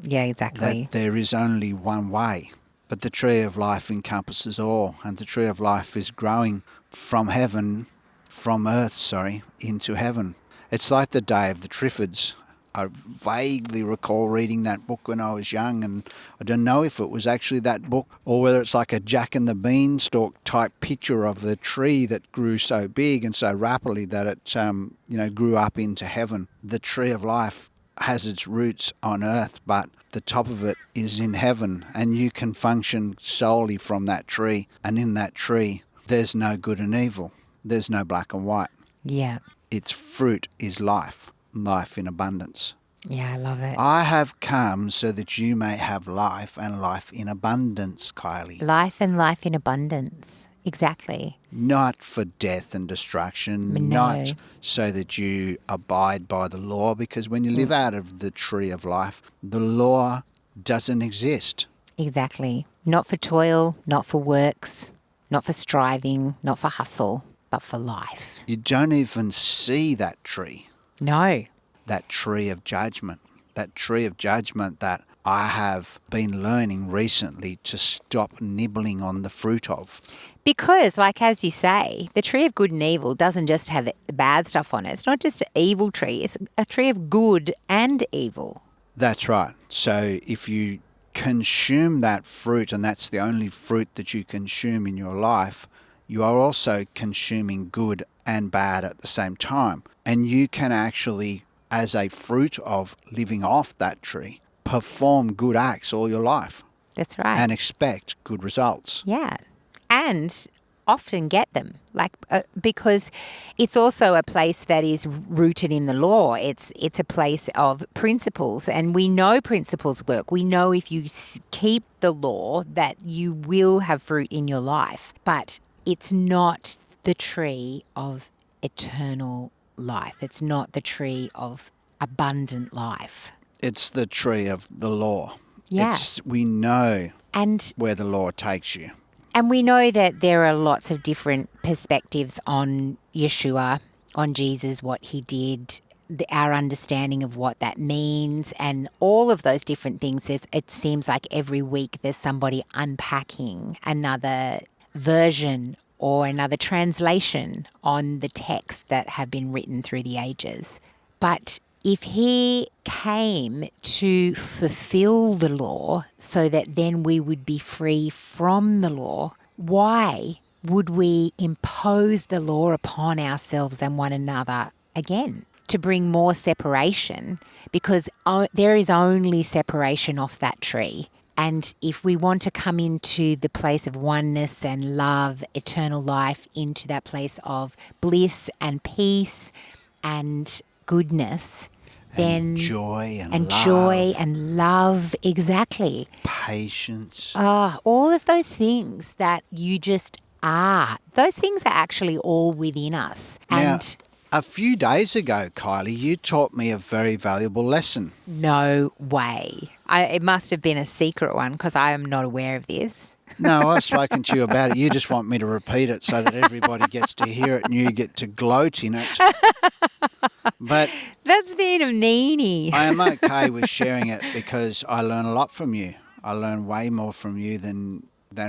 Yeah, that exactly. there is only one way. But the tree of life encompasses all, and the tree of life is growing from earth, into heaven. It's like the Day of the Triffids. I vaguely recall reading that book when I was young, and I don't know if it was actually that book or whether it's like a Jack and the Beanstalk type picture of the tree that grew so big and so rapidly that it grew up into heaven. The tree of life has its roots on earth, but the top of it is in heaven, and you can function solely from that tree. And in that tree, there's no good and evil. There's no black and white. Yeah. Its fruit is life, life in abundance. Yeah, I love it. I have come so that you may have life and life in abundance, Kylie. Life and life in abundance. Exactly. Not for death and destruction, No. not so that you abide by the law, because when you live out of the tree of life, the law doesn't exist. Exactly. Not for toil, not for works, not for striving, not for hustle, but for life. You don't even see that tree of judgment, that tree of judgment that I have been learning recently to stop nibbling on the fruit of. Because, like as you say, the tree of good and evil doesn't just have the bad stuff on it. It's not just an evil tree, it's a tree of good and evil. That's right. So if you consume that fruit, and that's the only fruit that you consume in your life, you are also consuming good and bad at the same time. And you can actually, as a fruit of living off that tree, perform good acts all your life That's right. and expect good results. Yeah. And often get them, because it's also a place that is rooted in the law. It's a place of principles, and we know principles work. We know if you keep the law that you will have fruit in your life, but it's not the tree of eternal life. It's not the tree of abundant life. It's the tree of the law. Yeah. We know And where the law takes you. And we know that there are lots of different perspectives on Yeshua, on Jesus, what he did, our understanding of what that means, and all of those different things. It seems like every week there's somebody unpacking another version or another translation on the texts that have been written through the ages. But if he came to fulfill the law so that then we would be free from the law, why would we impose the law upon ourselves and one another again? To bring more separation, because there is only separation off that tree. And if we want to come into the place of oneness and love, eternal life, into that place of bliss and peace and goodness, then joy and joy and love, exactly. Patience. All of those things that you just are, those things are actually all within us. Now, And a few days ago, Kylie, you taught me a very valuable lesson. no way. It must have been a secret one because I am not aware of this. No, I've spoken to you about it. You just want me to repeat it so that everybody gets to hear it and you get to gloat in it. But That's being a meanie. I am okay with sharing it because I learn a lot from you. I learn way more from you than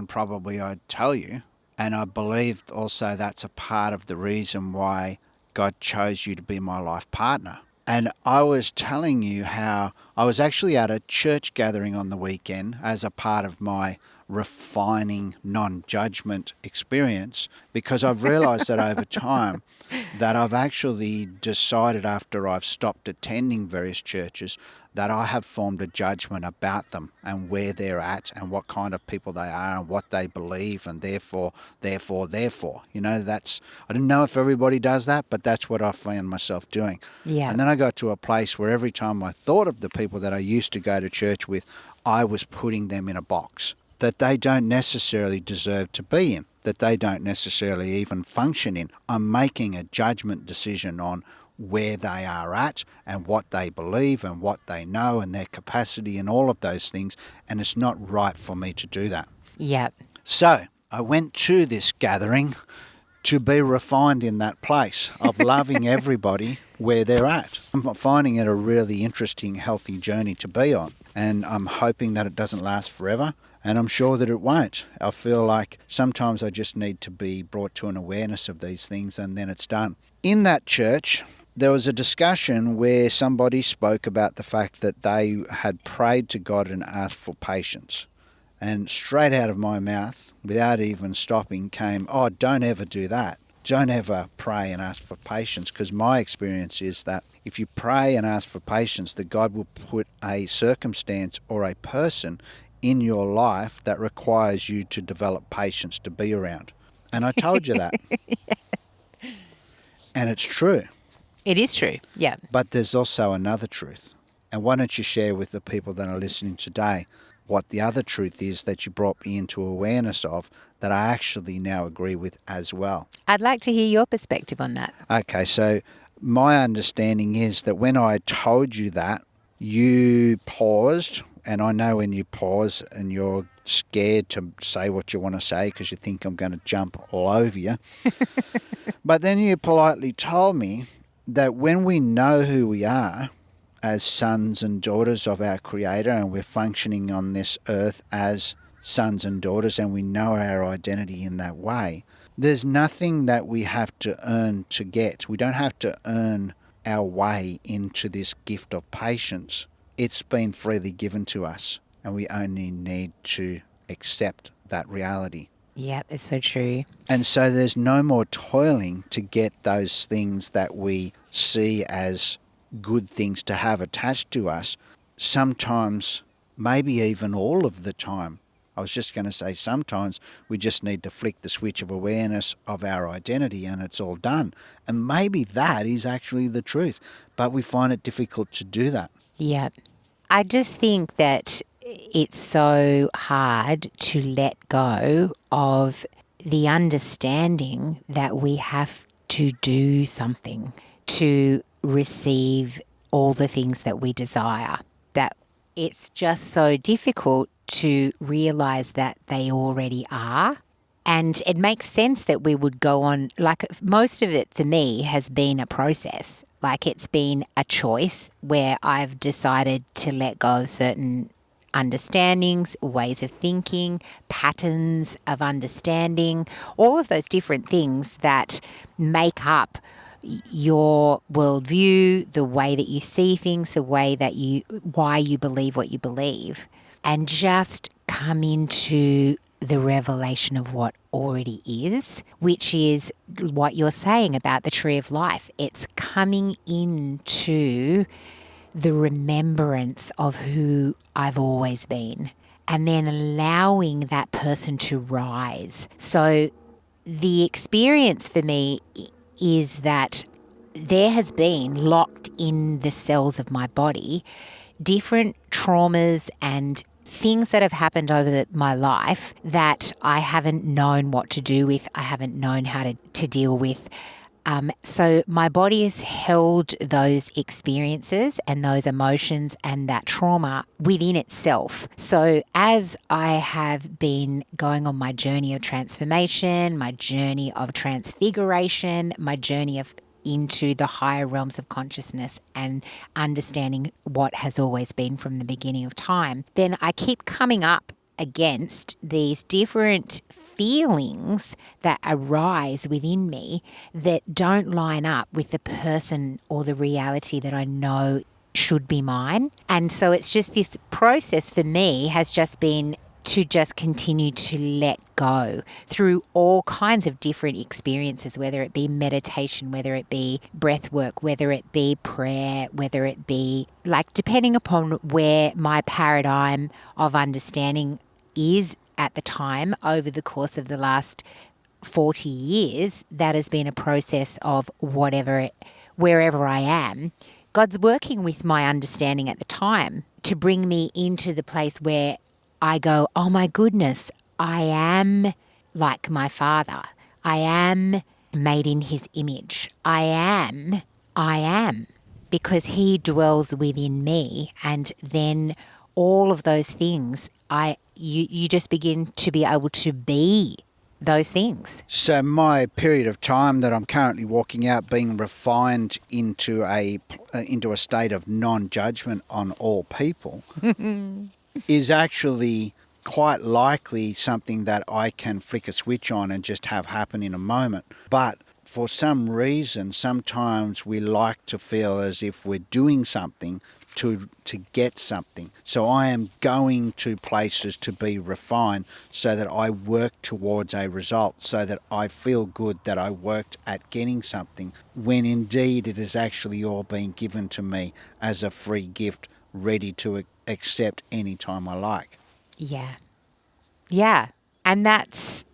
probably I'd tell you. And I believe also that's a part of the reason why God chose you to be my life partner. And I was telling you how I was actually at a church gathering on the weekend as a part of my refining, non-judgment experience, because I've realized that over time that I've actually decided, after I've stopped attending various churches, that I have formed a judgment about them and where they're at and what kind of people they are and what they believe, and therefore. You know, I don't know if everybody does that, but that's what I found myself doing. Yeah. And then I got to a place where every time I thought of the people that I used to go to church with, I was putting them in a box that they don't necessarily deserve to be in, that they don't necessarily even function in. I'm making a judgment decision on where they are at and what they believe and what they know and their capacity and all of those things, and it's not right for me to do that. Yep. So I went to this gathering to be refined in that place of loving everybody where they're at. I'm finding it a really interesting, healthy journey to be on, and I'm hoping that it doesn't last forever, and I'm sure that it won't. I feel like sometimes I just need to be brought to an awareness of these things, and then it's done. In that church, there was a discussion where somebody spoke about the fact that they had prayed to God and asked for patience. And straight out of my mouth, without even stopping, came, "Oh, don't ever do that. Don't ever pray and ask for patience," because my experience is that if you pray and ask for patience, that God will put a circumstance or a person in your life that requires you to develop patience to be around. And I told you that. And it's true. It is true. Yeah. But there's also another truth. And why don't you share with the people that are listening today what the other truth is that you brought me into awareness of, that I actually now agree with as well? I'd like to hear your perspective on that. Okay, so my understanding is that when I told you that, you paused, and I know when you pause and you're scared to say what you want to say because you think I'm going to jump all over you. But then you politely told me that when we know who we are as sons and daughters of our Creator, and we're functioning on this earth as sons and daughters, and we know our identity in that way, there's nothing that we have to earn to get. We don't have to earn our way into this gift of patience. It's been freely given to us, and we only need to accept that reality. Yep, it's so true. And so there's no more toiling to get those things that we see as good things to have attached to us. Sometimes, maybe even all of the time, I was just going to say sometimes we just need to flick the switch of awareness of our identity and it's all done. And maybe that is actually the truth, but we find it difficult to do that. Yeah. I just think that it's so hard to let go of the understanding that we have to do something to receive all the things that we desire. That it's just so difficult to realize that they already are. And it makes sense that we would go on, like most of it for me has been a process. Like it's been a choice where I've decided to let go of certain understandings, ways of thinking, patterns of understanding, all of those different things that make up your worldview, the way that you see things, the way that why you believe what you believe, and just come into the revelation of what already is, which is what you're saying about the tree of life. It's coming into the remembrance of who I've always been, and then allowing that person to rise. So the experience for me is that there has been locked in the cells of my body different traumas and things that have happened over my life that I haven't known what to do with, I haven't known how to deal with. So my body has held those experiences and those emotions and that trauma within itself. So as I have been going on my journey of transformation, my journey of transfiguration, my journey of into the higher realms of consciousness and understanding what has always been from the beginning of time, then I keep coming up against these different feelings that arise within me that don't line up with the person or the reality that I know should be mine. And so it's just this process for me has just been to just continue to let go through all kinds of different experiences, whether it be meditation, whether it be breath work, whether it be prayer, whether it be depending upon where my paradigm of understanding is at the time over the course of the last 40 years, that has been a process of wherever I am. God's working with my understanding at the time to bring me into the place where I go, oh my goodness, I am like my Father. I am made in his image. I am, because he dwells within me. And then all of those things, you just begin to be able to be those things. So my period of time that I'm currently walking out, being refined into a state of non-judgment on all people, is actually quite likely something that I can flick a switch on and just have happen in a moment. But for some reason, sometimes we like to feel as if we're doing something to get something. So I am going to places to be refined so that I work towards a result, so that I feel good that I worked at getting something, when indeed it has actually all been given to me as a free gift, ready to accept any time I like. Yeah. Yeah. And that's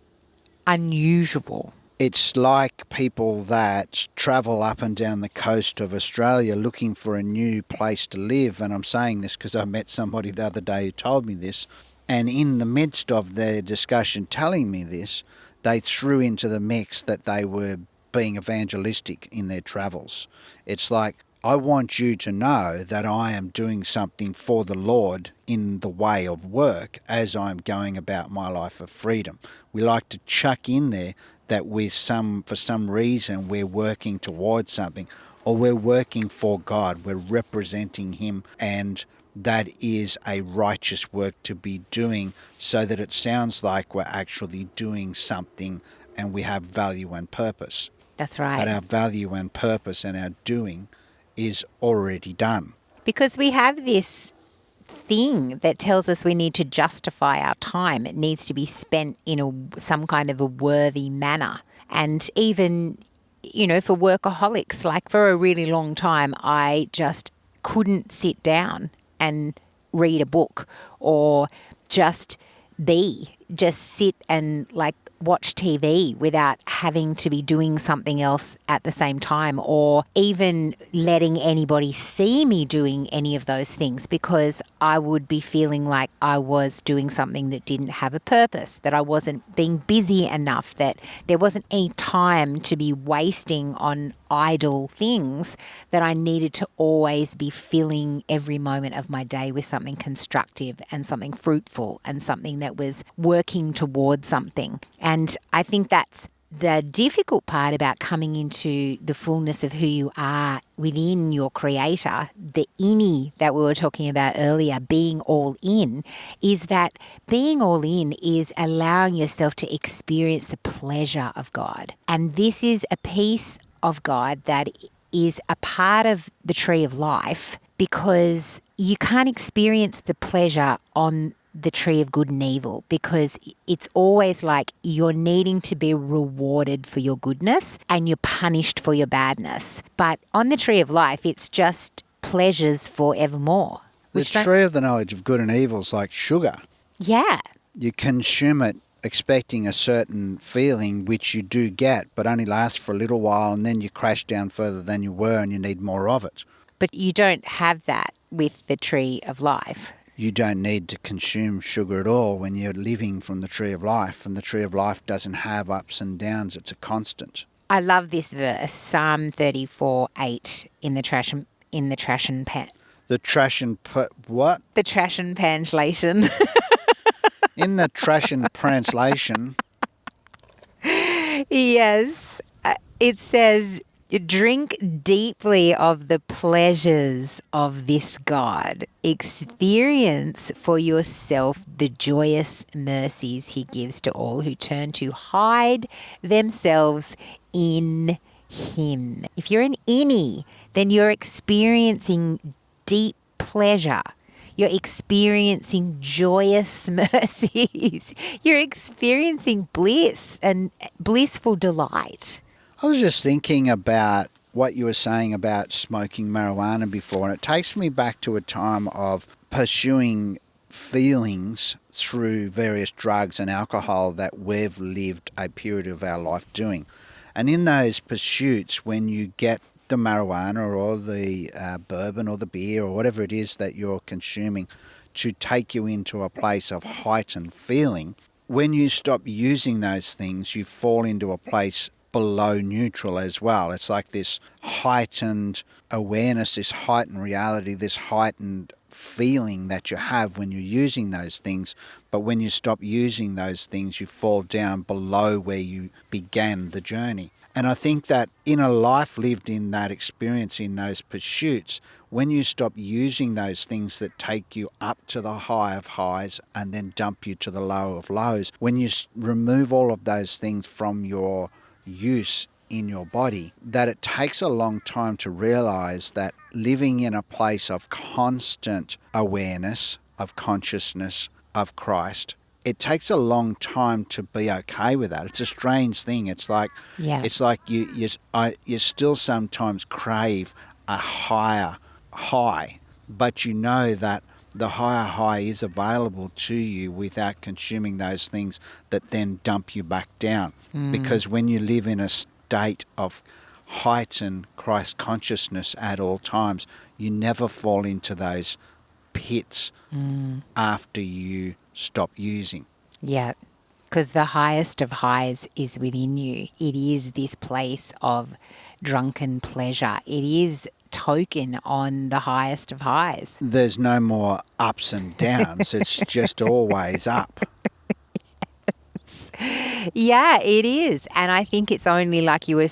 unusual. It's like people that travel up and down the coast of Australia looking for a new place to live. And I'm saying this because I met somebody the other day who told me this. And in the midst of their discussion telling me this, they threw into the mix that they were being evangelistic in their travels. It's like, I want you to know that I am doing something for the Lord in the way of work as I'm going about my life of freedom. We like to chuck in there that for some reason we're working towards something, or we're working for God, we're representing him, and that is a righteous work to be doing, so that it sounds like we're actually doing something and we have value and purpose. That's right. But our value and purpose and our doing is already done. Because we have this thing that tells us we need to justify our time. It needs to be spent in some kind of a worthy manner. And even, for workaholics, for a really long time, I just couldn't sit down and read a book or just sit and watch TV without having to be doing something else at the same time, or even letting anybody see me doing any of those things, because I would be feeling like I was doing something that didn't have a purpose, that I wasn't being busy enough, that there wasn't any time to be wasting on idle things, that I needed to always be filling every moment of my day with something constructive and something fruitful and something that was working towards something. And I think that's the difficult part about coming into the fullness of who you are within your creator, the innie that we were talking about earlier, being all in, is that being all in is allowing yourself to experience the pleasure of God. And this is a piece of God that is a part of the tree of life, because you can't experience the pleasure on the tree of good and evil, because it's always like you're needing to be rewarded for your goodness and you're punished for your badness. But on the tree of life, it's just pleasures forevermore. The tree of the knowledge of good and evil is like sugar. Yeah. You consume it expecting a certain feeling, which you do get, but only lasts for a little while, and then you crash down further than you were and you need more of it. But you don't have that with the tree of life. You don't need to consume sugar at all when you're living from the tree of life, and the tree of life doesn't have ups and downs. It's a constant. I love this verse, Psalm 34:8 in the trash and pan. The trash and what? The trash and translation. In the trash and translation. Yes. It says, drink deeply of the pleasures of this God. Experience for yourself the joyous mercies he gives to all who turn to hide themselves in him. If you're an innie, then you're experiencing deep pleasure. You're experiencing joyous mercies. You're experiencing bliss and blissful delight. I was just thinking about what you were saying about smoking marijuana before, and it takes me back to a time of pursuing feelings through various drugs and alcohol that we've lived a period of our life doing. And in those pursuits, when you get the marijuana or the bourbon or the beer or whatever it is that you're consuming to take you into a place of heightened feeling, when you stop using those things, you fall into a place below neutral as well. It's like this heightened awareness, this heightened reality, this heightened feeling that you have when you're using those things. But when you stop using those things, you fall down below where you began the journey. And I think that in a life lived in that experience, in those pursuits, when you stop using those things that take you up to the high of highs and then dump you to the low of lows, when you remove all of those things from your use in your body, that it takes a long time to realize that living in a place of constant awareness, of consciousness, of Christ, it takes a long time to be okay with that. It's a strange thing. It's like you still sometimes crave a higher high, but you know that the higher high is available to you without consuming those things that then dump you back down. Because when you live in a state of heightened Christ consciousness at all times, you never fall into those pits after you stop using. Yeah, because the highest of highs is within you. It is this place of drunken pleasure. It is token on the highest of highs. There's no more ups and downs. It's just always up. Yeah, it is. And I think it's only like you were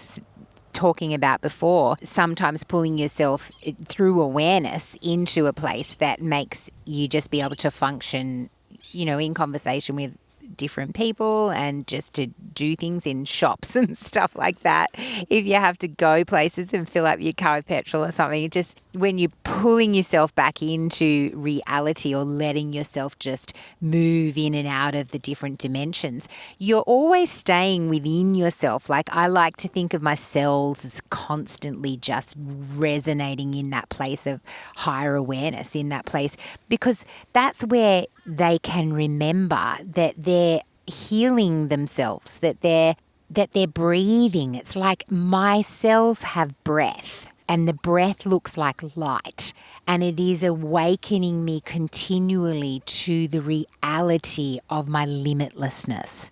talking about before, sometimes pulling yourself through awareness into a place that makes you just be able to function, in conversation with different people and just to do things in shops and stuff like that. If you have to go places and fill up your car with petrol or something, just when you're pulling yourself back into reality or letting yourself just move in and out of the different dimensions, you're always staying within yourself. Like, I like to think of my cells as constantly just resonating in that place of higher awareness, in that place, because that's where they can remember that they're healing themselves, that they're breathing. It's like my cells have breath, and the breath looks like light, and it is awakening me continually to the reality of my limitlessness.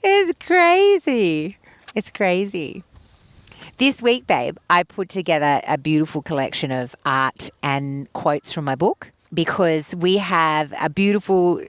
It's crazy. It's crazy. This week, babe, I put together a beautiful collection of art and quotes from my book, because we have a beautiful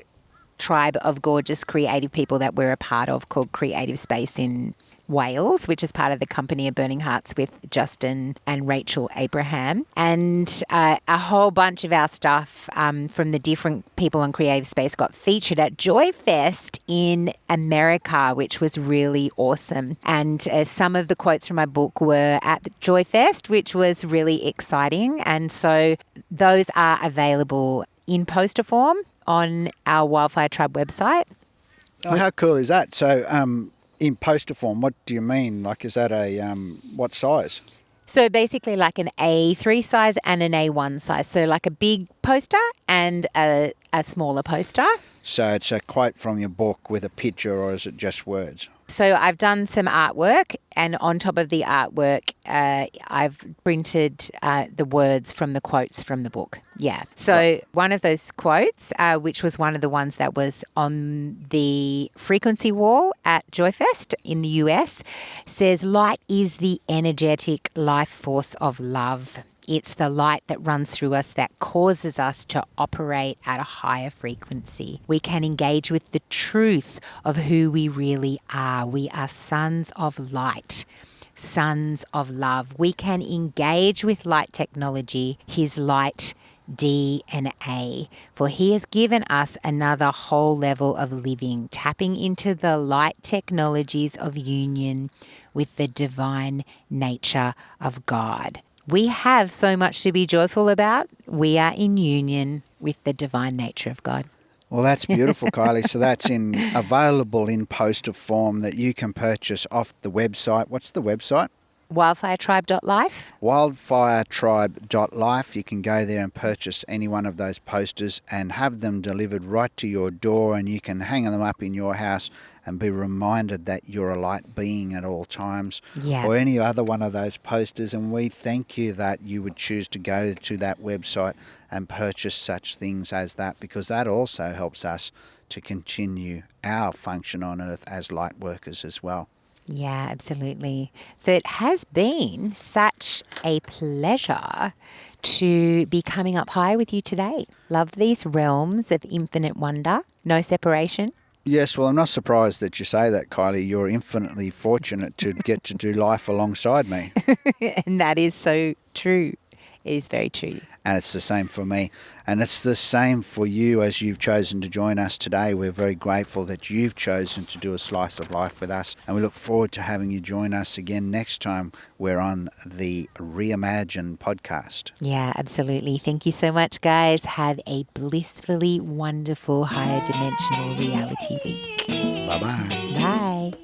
tribe of gorgeous creative people that we're a part of called Creative Space in Wales, which is part of the Company of Burning Hearts with Justin and Rachel Abraham. And a whole bunch of our stuff from the different people on Creative Space got featured at Joy Fest in America, which was really awesome. And some of the quotes from my book were at the Joy Fest, which was really exciting. And so those are available in poster form on our Wildfire Tribe website. Oh, how cool is that? So, in poster form, what do you mean? Like, is that a, what size? So basically like an A3 size and an A1 size. So like a big poster and a smaller poster. So it's a quote from your book with a picture, or is it just words? So I've done some artwork, and on top of the artwork, I've printed the words from the quotes from the book. Yeah. So one of those quotes, which was one of the ones that was on the frequency wall at Joyfest in the US, says, "Light is the energetic life force of love. It's the light that runs through us that causes us to operate at a higher frequency. We can engage with the truth of who we really are. We are sons of light, sons of love. We can engage with light technology, his light DNA, for he has given us another whole level of living, tapping into the light technologies of union with the divine nature of God. We have so much to be joyful about. We are in union with the divine nature of God. Well, that's beautiful, Kylie. So that's available in poster form that you can purchase off the website. What's the website? Wildfiretribe.life. Wildfiretribe.life. You can go there and purchase any one of those posters and have them delivered right to your door, and you can hang them up in your house and be reminded that you're a light being at all times, Yeah. or any other one of those posters. And we thank you that you would choose to go to that website and purchase such things as that, because that also helps us to continue our function on earth as light workers as well. Yeah, absolutely. So it has been such a pleasure to be coming up high with you today. Love these realms of infinite wonder, no separation. Yes, well, I'm not surprised that you say that, Kylie. You're infinitely fortunate to get to do life alongside me. And that is so true. It is very true. And it's the same for me. And it's the same for you as you've chosen to join us today. We're very grateful that you've chosen to do a slice of life with us. And we look forward to having you join us again next time we're on the Reimagine podcast. Yeah, absolutely. Thank you so much, guys. Have a blissfully wonderful higher dimensional reality week. Bye-bye. Bye.